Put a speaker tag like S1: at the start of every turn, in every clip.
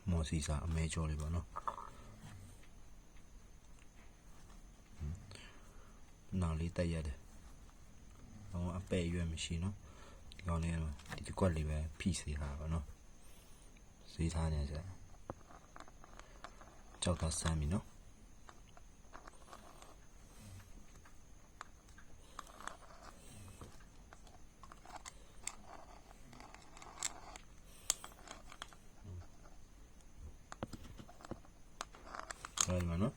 S1: မော်စီစာအမဲကြောလေးပေါ့နော်နောက်လေးတက်ရတယ်တော့အပဲ့ရွက်မရှိနော်ဒီကောင်လေးဒီတစ်ကွက်လေးပဲဖိစေးထားပါနော်စေးထားနေကြကြောက်တာစမ်းပြီနော်ဒီမှာနော်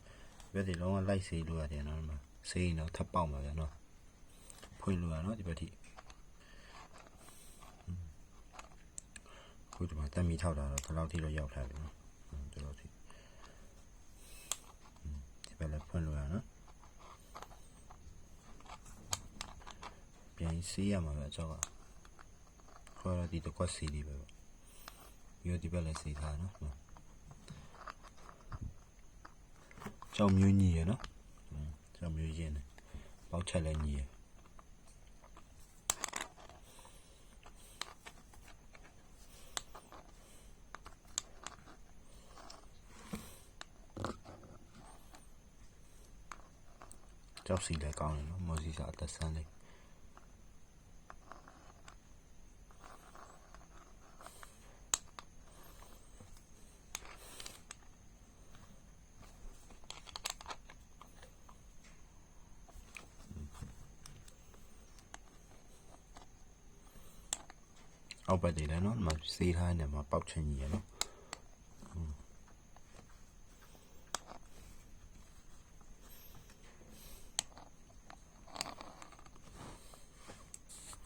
S1: ဘယ်ဒီလုံးဝလိုက်စေးလို့ရတယ်နော်ဒီမှာစေးရင်တော့ထပ်ပေါက်မှာဗျာနော်ဖွင့်လို့ရနော်ဒီဘက်ထိခုဒီမှာတက်မီထောက်တာတော့ဘယ်လောက်ထိတော့ရောက်ထားပြီနော်ဒီလောက်ထိဒီဘက်လည်းဖွင့်လို့ရနော်ပြန်စေးရမှာပဲအကြောက်ကခေါ်ရဒီတစ်ခွက်စေးလေးပဲပြီးတော့ဒီဘက်လည်းစေးထားနော်ကြောင်မျိုးညီရနော်ကြောင်မျိုးရင်းနေပေါက်ချက်လည်းညီရကြောက်စီလည်းကောင်းတယ်နော်မော်စီစာအသက်ဆန်းလေးအောက်ဘက်တွေလည်းနော်ဒီမှာစေးထားနေမှာပေါက်ချင်ကြီးရနော်